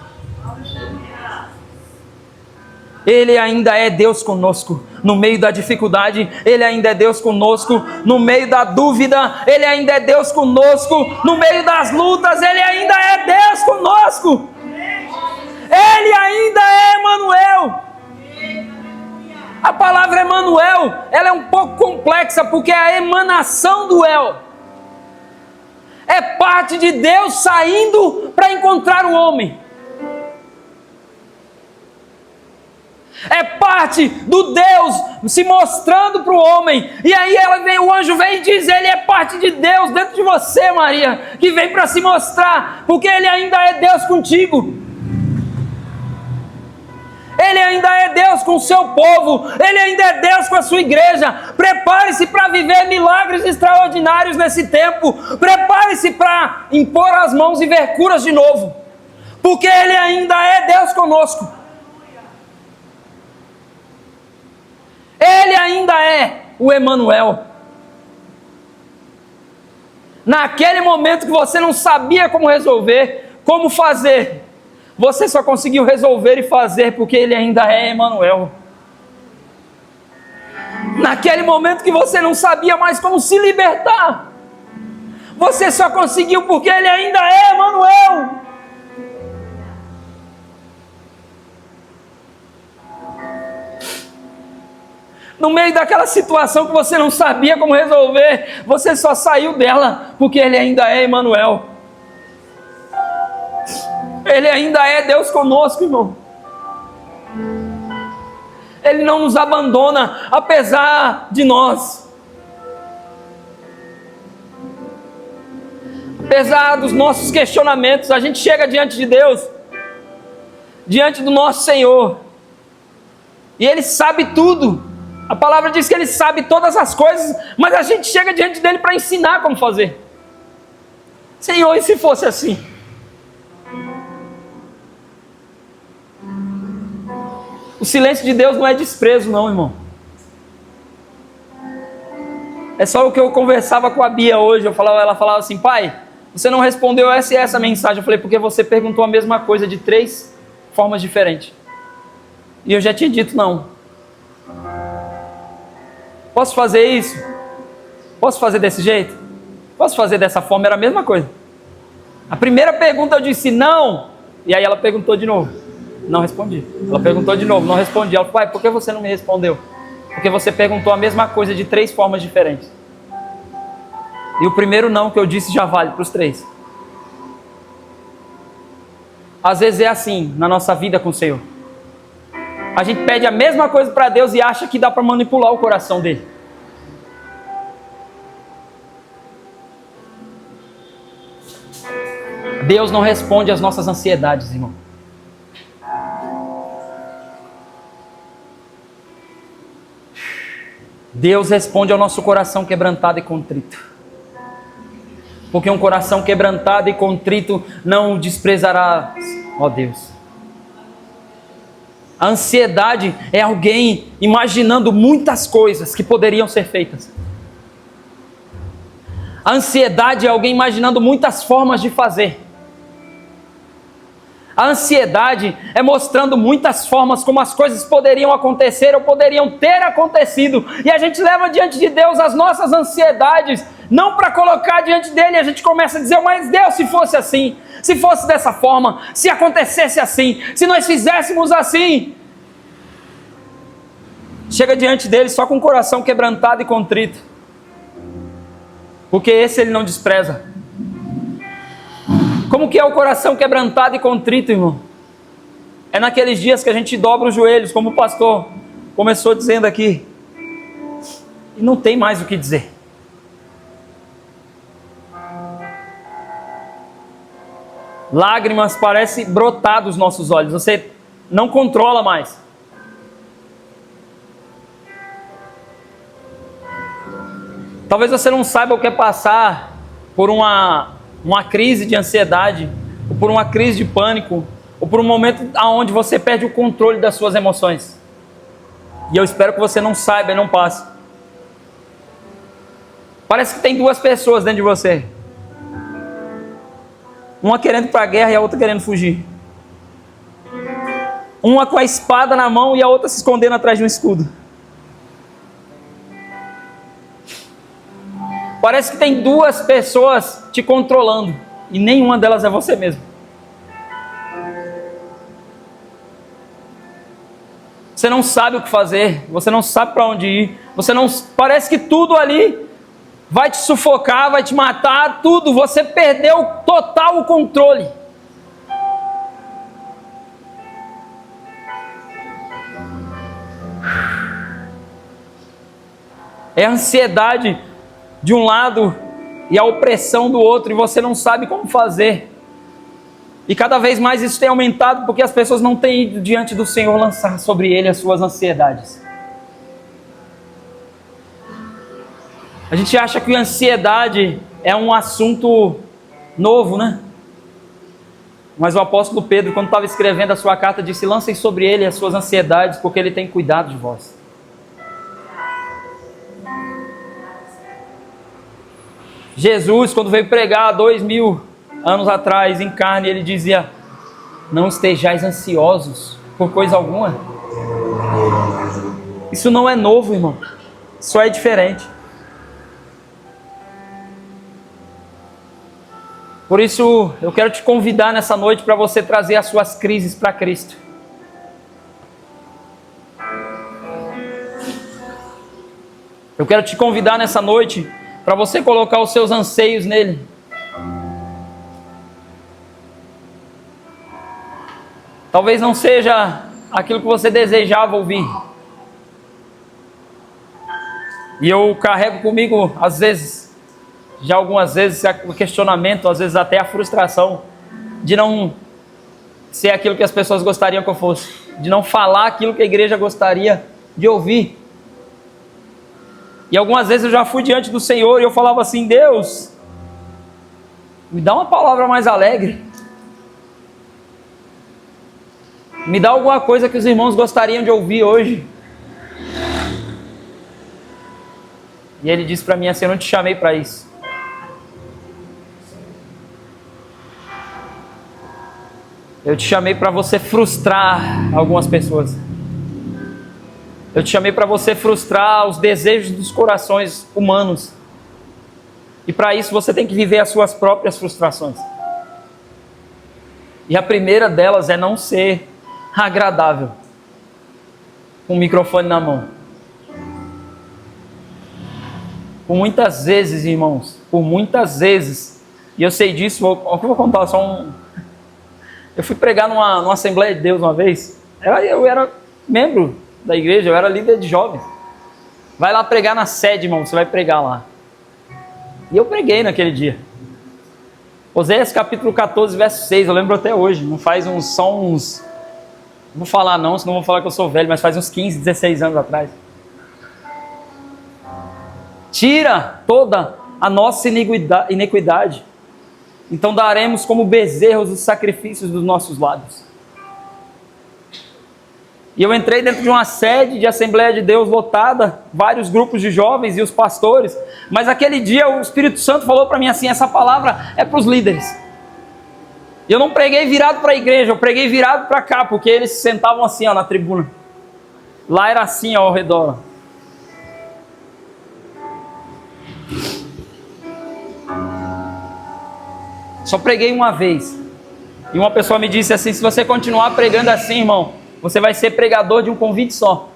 Ele ainda é Deus conosco. No meio da dificuldade, Ele ainda é Deus conosco. No meio da dúvida, Ele ainda é Deus conosco. No meio das lutas, Ele ainda é Deus conosco. Ele ainda é Emanuel. A palavra Emanuel, ela é um pouco complexa, porque é a emanação do El. É parte de Deus saindo para encontrar o homem. É parte do Deus se mostrando para o homem. E aí o anjo vem e diz: Ele é parte de Deus dentro de você, Maria, que vem para se mostrar, porque Ele ainda é Deus contigo. Ele ainda é Deus com o seu povo. Ele ainda é Deus com a sua igreja. Prepare-se para viver milagres extraordinários nesse tempo. Prepare-se para impor as mãos e ver curas de novo, porque Ele ainda é Deus conosco. Ele ainda é o Emanuel. Naquele momento que você não sabia como resolver, como fazer, você só conseguiu resolver e fazer porque Ele ainda é Emanuel. Naquele momento que você não sabia mais como se libertar, você só conseguiu porque Ele ainda é Emanuel. No meio daquela situação que você não sabia como resolver, você só saiu dela porque Ele ainda é Emanuel. Ele ainda é Deus conosco, irmão. Ele não nos abandona, apesar de nós. Apesar dos nossos questionamentos, a gente chega diante de Deus, diante do nosso Senhor, e Ele sabe tudo. A palavra diz que Ele sabe todas as coisas, mas a gente chega diante dEle para ensinar como fazer. Senhor, e se fosse assim? O silêncio de Deus não é desprezo, não, irmão. É só o que eu conversava com a Bia hoje. Ela falava assim: pai, você não respondeu essa e essa mensagem. Eu falei: porque você perguntou a mesma coisa de 3 formas diferentes. E eu já tinha dito não. Posso fazer isso? Posso fazer desse jeito? Posso fazer dessa forma? Era a mesma coisa. A primeira pergunta eu disse não. E aí ela perguntou de novo. Não respondi. Ela perguntou de novo. Não respondi. Ela falou: pai, por que você não me respondeu? Porque você perguntou a mesma coisa de 3 formas diferentes. E o primeiro não que eu disse já vale para os 3. Às vezes é assim na nossa vida com o Senhor. A gente pede a mesma coisa para Deus e acha que dá para manipular o coração dele. Deus não responde às nossas ansiedades, irmão. Deus responde ao nosso coração quebrantado e contrito. Porque um coração quebrantado e contrito não o desprezará, ó Deus. A ansiedade é alguém imaginando muitas coisas que poderiam ser feitas. A ansiedade é alguém imaginando muitas formas de fazer. A ansiedade é mostrando muitas formas como as coisas poderiam acontecer ou poderiam ter acontecido. E a gente leva diante de Deus as nossas ansiedades, não para colocar diante dele. A gente começa a dizer: mas Deus, se fosse assim, se fosse dessa forma, se acontecesse assim, se nós fizéssemos assim. Chega diante dele só com o coração quebrantado e contrito, porque esse ele não despreza. Como que é o coração quebrantado e contrito, irmão? É naqueles dias que a gente dobra os joelhos, como o pastor começou dizendo aqui, e não tem mais o que dizer. Lágrimas parecem brotar dos nossos olhos, você não controla mais. Talvez você não saiba o que é passar por uma crise de ansiedade, ou por uma crise de pânico, ou por um momento onde você perde o controle das suas emoções. E eu espero que você não saiba e não passe. Parece que tem duas pessoas dentro de você. Uma querendo ir para a guerra e a outra querendo fugir. Uma com a espada na mão e a outra se escondendo atrás de um escudo. Parece que tem duas pessoas te controlando e nenhuma delas é você mesmo. Você não sabe o que fazer, você não sabe para onde ir, parece que tudo ali vai te sufocar, vai te matar, tudo, você perdeu total o controle. É a ansiedade de um lado e a opressão do outro, e você não sabe como fazer. E cada vez mais isso tem aumentado, porque as pessoas não têm ido diante do Senhor lançar sobre Ele as suas ansiedades. A gente acha que a ansiedade é um assunto novo, né? Mas o apóstolo Pedro, quando estava escrevendo a sua carta, disse: lancem sobre Ele as suas ansiedades, porque Ele tem cuidado de vós. Jesus, quando veio pregar há 2000 anos atrás em carne, ele dizia: não estejais ansiosos por coisa alguma. Isso não é novo, irmão, só é diferente. Por isso eu quero te convidar nessa noite para você trazer as suas crises para Cristo. Eu quero te convidar nessa noite para você colocar os seus anseios nele. Talvez não seja aquilo que você desejava ouvir. E eu carrego comigo, às vezes, já algumas vezes, o questionamento, às vezes até a frustração de não ser aquilo que as pessoas gostariam que eu fosse, de não falar aquilo que a igreja gostaria de ouvir. E algumas vezes eu já fui diante do Senhor e eu falava assim: Deus, me dá uma palavra mais alegre. Me dá alguma coisa que os irmãos gostariam de ouvir hoje. E ele disse para mim assim: eu não te chamei para isso. Eu te chamei para você frustrar algumas pessoas. Eu te chamei para você frustrar os desejos dos corações humanos. E para isso você tem que viver as suas próprias frustrações. E a primeira delas é não ser agradável com o microfone na mão. Por muitas vezes, irmãos, por muitas vezes, e eu sei disso, eu vou contar só um... Eu fui pregar numa Assembleia de Deus uma vez. Eu era membro da igreja, eu era líder de jovens. Vai lá pregar na sede, irmão, você vai pregar lá. E eu preguei naquele dia. Oséias capítulo 14, verso 6, eu lembro até hoje. Não faz só uns... Não vou falar não, senão vou falar que eu sou velho, mas faz uns 15, 16 anos atrás. Tira toda a nossa iniquidade, então daremos como bezerros os sacrifícios dos nossos lábios. E eu entrei dentro de uma sede de Assembleia de Deus lotada, vários grupos de jovens e os pastores, mas aquele dia o Espírito Santo falou para mim assim: essa palavra é para os líderes. E eu não preguei virado para a igreja, eu preguei virado para cá, porque eles se sentavam assim, ó, na tribuna. Lá era assim, ó, ao redor. Só preguei uma vez. E uma pessoa me disse assim: se você continuar pregando assim, irmão, você vai ser pregador de um convite só.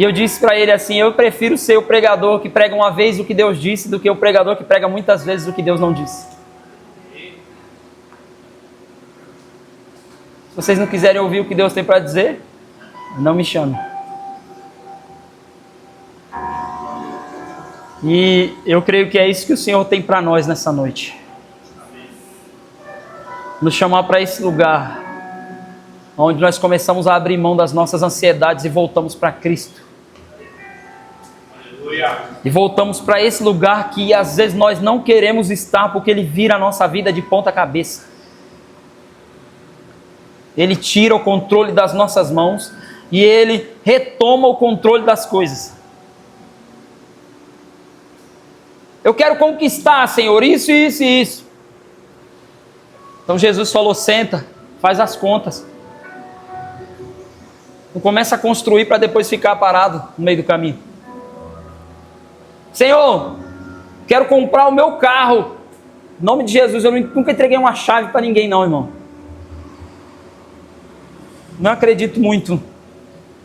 E eu disse para ele assim: eu prefiro ser o pregador que prega uma vez o que Deus disse do que o pregador que prega muitas vezes o que Deus não disse. Se vocês não quiserem ouvir o que Deus tem para dizer, não me chamem. E eu creio que é isso que o Senhor tem para nós nessa noite. Nos chamar para esse lugar onde nós começamos a abrir mão das nossas ansiedades e voltamos para Cristo. Aleluia. E voltamos para esse lugar que às vezes nós não queremos estar, porque Ele vira a nossa vida de ponta cabeça. Ele tira o controle das nossas mãos e Ele retoma o controle das coisas. Eu quero conquistar, Senhor, isso, isso e isso. Então Jesus falou: senta, faz as contas. Não começa a construir para depois ficar parado no meio do caminho. Senhor, quero comprar o meu carro. Em nome de Jesus, eu nunca entreguei uma chave para ninguém não, irmão. Não acredito muito.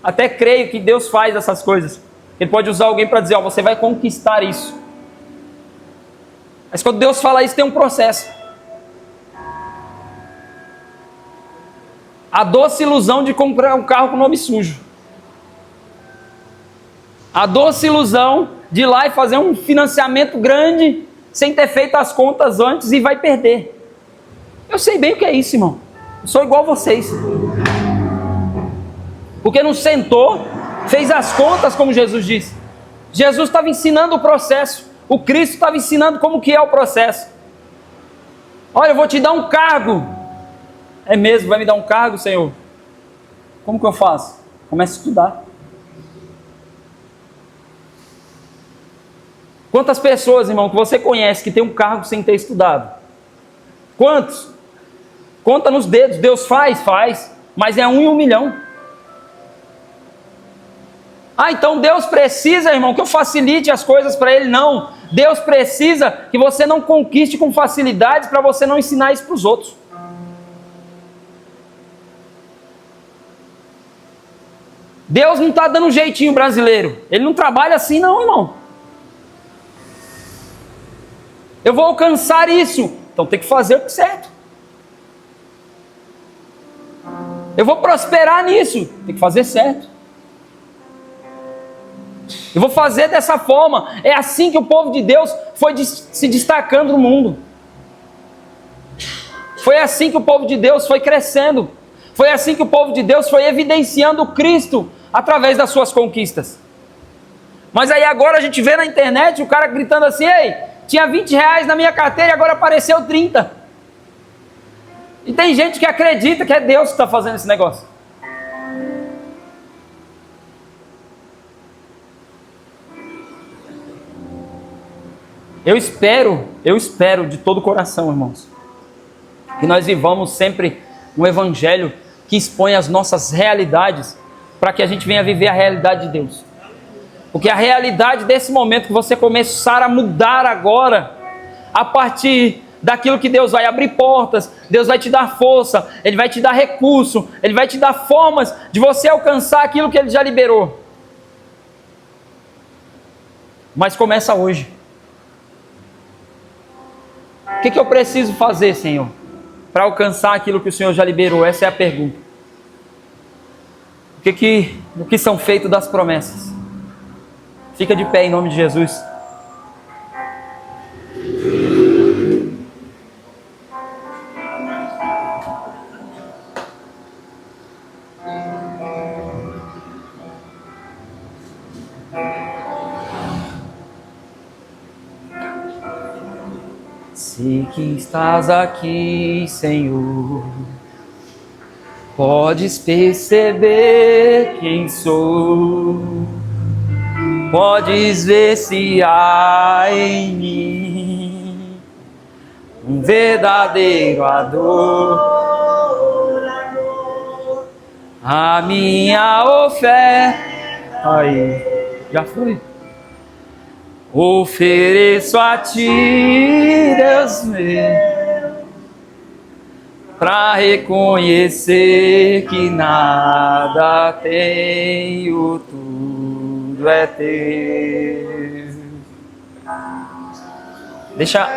Até creio que Deus faz essas coisas. Ele pode usar alguém para dizer: ó, você vai conquistar isso. Mas quando Deus fala isso, tem um processo. A doce ilusão de comprar um carro com nome sujo. A doce ilusão de ir lá e fazer um financiamento grande sem ter feito as contas antes e vai perder. Eu sei bem o que é isso, irmão. Eu sou igual a vocês. Porque não sentou, fez as contas como Jesus disse. Jesus estava ensinando o processo. O Cristo estava ensinando como que é o processo. Olha, eu vou te dar um cargo. É mesmo? Vai me dar um cargo, Senhor? Como que eu faço? Começa a estudar. Quantas pessoas, irmão, que você conhece que tem um cargo sem ter estudado? Quantos? Conta nos dedos. Deus faz, mas é 1 em 1 milhão. Ah, então Deus precisa, irmão, que eu facilite as coisas para Ele? Não. Deus precisa que você não conquiste com facilidade para você não ensinar isso para os outros. Deus não está dando um jeitinho brasileiro. Ele não trabalha assim não, irmão. Eu vou alcançar isso. Então tem que fazer o certo. Eu vou prosperar nisso. Tem que fazer certo. Eu vou fazer dessa forma. É assim que o povo de Deus foi se destacando no mundo. Foi assim que o povo de Deus foi crescendo. Foi assim que o povo de Deus foi evidenciando o Cristo através das suas conquistas. Mas aí agora a gente vê na internet o cara gritando assim: ei, tinha 20 reais na minha carteira e agora apareceu 30. E tem gente que acredita que é Deus que está fazendo esse negócio. Eu espero de todo o coração, irmãos, que nós vivamos sempre um evangelho que expõe as nossas realidades, para que a gente venha viver a realidade de Deus. Porque a realidade desse momento que você começar a mudar agora, a partir daquilo que Deus vai abrir portas, Deus vai te dar força, Ele vai te dar recurso, Ele vai te dar formas de você alcançar aquilo que Ele já liberou. Mas começa hoje. O que eu preciso fazer, Senhor, para alcançar aquilo que o Senhor já liberou? Essa é a pergunta. O que são feitos das promessas? Fica de pé em nome de Jesus. Sei que estás aqui, Senhor. Podes perceber quem sou. Podes ver se há em mim um verdadeiro adorador. A minha oferta, aí, já foi. Ofereço a ti, Deus meu, para reconhecer que nada tenho tu. tudo é teu. Deixa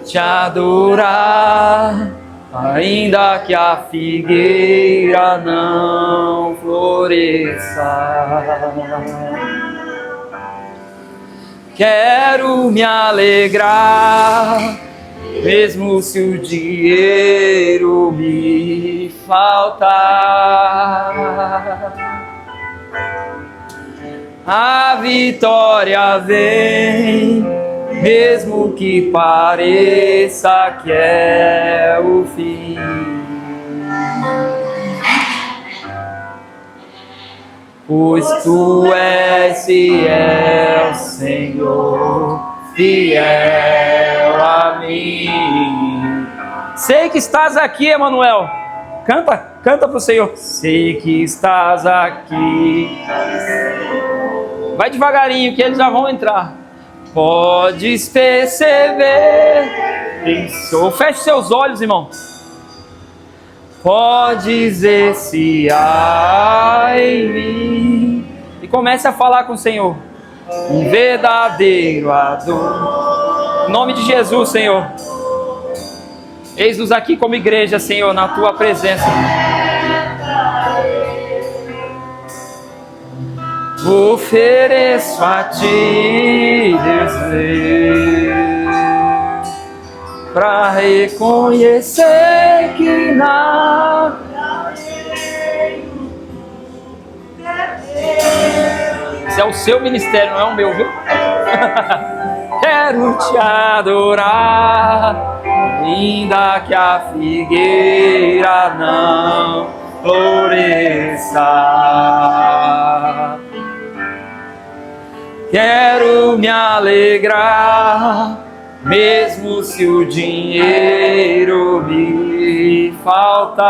te adorar, ainda que a figueira não floresça. Quero me alegrar, mesmo se o dinheiro me faltar. A vitória vem, mesmo que pareça que é o fim. Pois tu és fiel, Senhor, fiel a mim. Sei que estás aqui, Emanuel. Canta para o Senhor. Sei que estás aqui. Vai devagarinho que eles já vão entrar. Podes perceber. Isso. Feche seus olhos, irmão. Podes esse em mim. E comece a falar com o Senhor. Um verdadeiro ador. Em nome de Jesus, Senhor. Eis-nos aqui como igreja, Senhor, na tua presença. Ofereço a ti desejo para reconhecer que nada. Esse é o seu ministério, não é o meu, viu? Quero te adorar, ainda que a figueira não floresça. Quero me alegrar, mesmo se o dinheiro me faltar.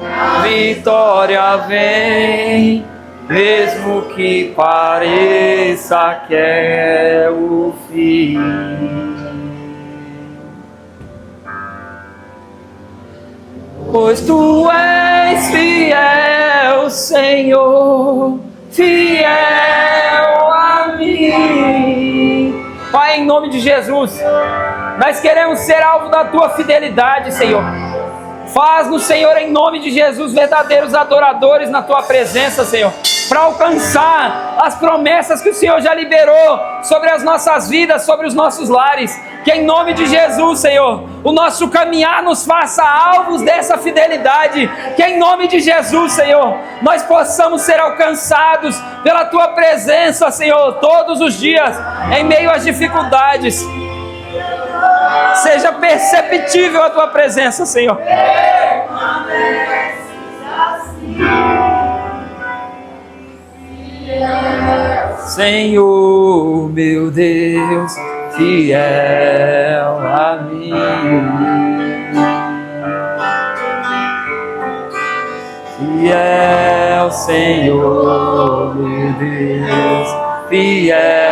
A vitória vem, mesmo que pareça que é o fim. Pois tu és fiel, Senhor, fiel a mim. Pai, em nome de Jesus, nós queremos ser alvo da tua fidelidade, Senhor. Faz-nos, Senhor, em nome de Jesus, verdadeiros adoradores na tua presença, Senhor, para alcançar as promessas que o Senhor já liberou sobre as nossas vidas, sobre os nossos lares. Que em nome de Jesus, Senhor, o nosso caminhar nos faça alvos dessa fidelidade. Que em nome de Jesus, Senhor, nós possamos ser alcançados pela tua presença, Senhor, todos os dias, em meio às dificuldades. Seja perceptível a tua presença, Senhor. Senhor, meu Deus, fiel a mim. Fiel, Senhor, meu Deus, fiel